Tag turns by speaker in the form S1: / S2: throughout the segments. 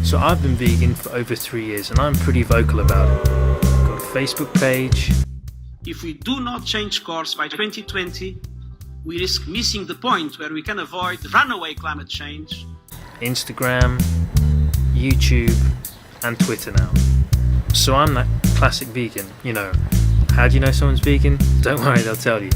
S1: So I've been vegan for over 3 years and I'm pretty vocal about it. I've got a Facebook page.
S2: If we do not change course by 2020, we risk missing the point where we can avoid runaway climate change.
S1: Instagram, YouTube and Twitter now. So I'm that classic vegan, How do you know someone's vegan? Don't worry, they'll tell you.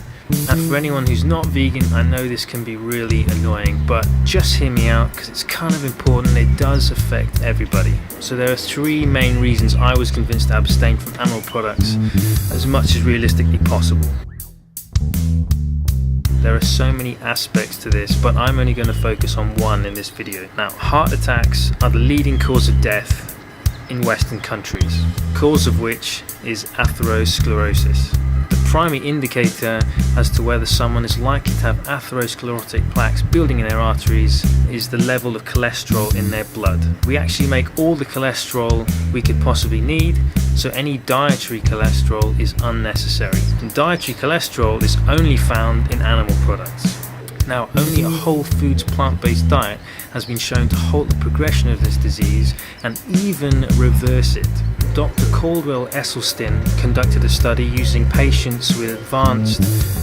S1: And for anyone who's not vegan, I know this can be really annoying, but just hear me out because it's kind of important. It does affect everybody. So there are 3 main reasons I was convinced to abstain from animal products as much as realistically possible. There are so many aspects to this, but I'm only going to focus on one in this video. Now, heart attacks are the leading cause of death in Western countries, cause of which is atherosclerosis. The primary indicator as to whether someone is likely to have atherosclerotic plaques building in their arteries is the level of cholesterol in their blood. We actually make all the cholesterol we could possibly need, so any dietary cholesterol is unnecessary. And dietary cholesterol is only found in animal products. Now, only a whole foods plant-based diet has been shown to halt the progression of this disease and even reverse it. Dr. Caldwell Esselstyn conducted a study using patients with advanced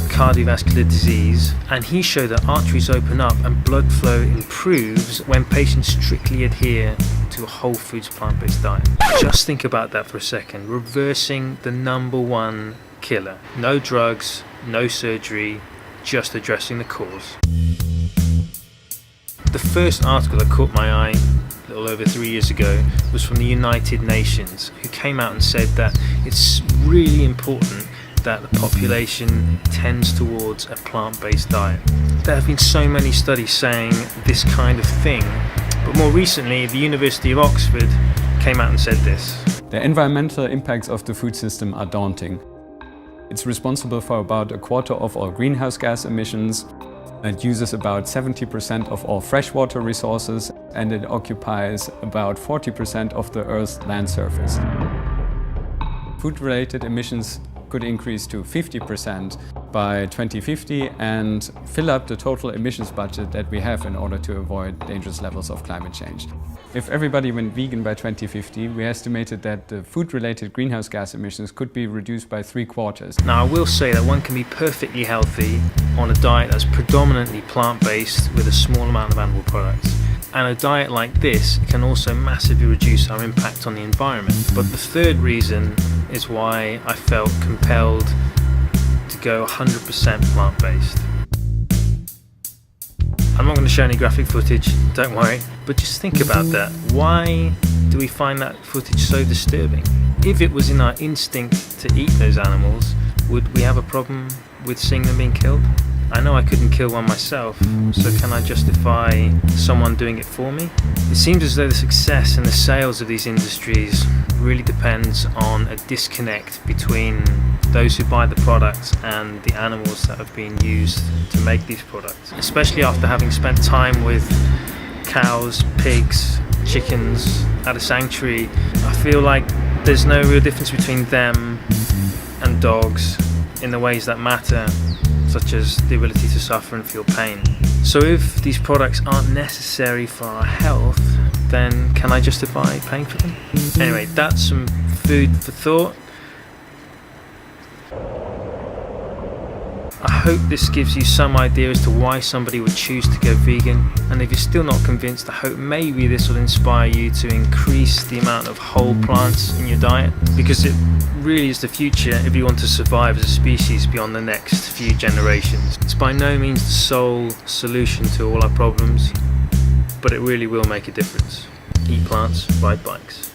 S1: cardiovascular disease, and he showed that arteries open up and blood flow improves when patients strictly adhere to a whole foods plant-based diet. Just think about that for a second. Reversing the #1 killer. No drugs, no surgery, just addressing the cause. The first article that caught my eye a little over 3 years ago was from the United Nations, who came out and said that it's really important that the population tends towards a plant-based diet. There have been so many studies saying this kind of thing, but more recently the University of Oxford came out and said this.
S3: The environmental impacts of the food system are daunting. It's responsible for about a quarter of all greenhouse gas emissions. It uses about 70% of all freshwater resources, and it occupies about 40% of the Earth's land surface. Food-related emissions could increase to 50% by 2050 and fill up the total emissions budget that we have in order to avoid dangerous levels of climate change. If everybody went vegan by 2050, we estimated that the food-related greenhouse gas emissions could be reduced by 3/4.
S1: Now, I will say that one can be perfectly healthy on a diet that's predominantly plant-based with a small amount of animal products. And a diet like this can also massively reduce our impact on the environment. But the third reason is why I felt compelled to go 100% plant-based. I'm not going to show any graphic footage, don't worry, but just think about that. Why do we find that footage so disturbing? If it was in our instinct to eat those animals, would we have a problem with seeing them being killed? I know I couldn't kill one myself, so can I justify someone doing it for me? It seems as though the success and the sales of these industries really depends on a disconnect between those who buy the products and the animals that have been used to make these products. Especially after having spent time with cows, pigs, chickens at a sanctuary, I feel like there's no real difference between them and dogs in the ways that matter, such as the ability to suffer and feel pain. So if these products aren't necessary for our health, then can I justify paying for them? Anyway, that's some food for thought. I hope this gives you some idea as to why somebody would choose to go vegan, and if you're still not convinced, I hope maybe this will inspire you to increase the amount of whole plants in your diet, because it really is the future if you want to survive as a species beyond the next few generations. It's by no means the sole solution to all our problems, but it really will make a difference. Eat plants, ride bikes.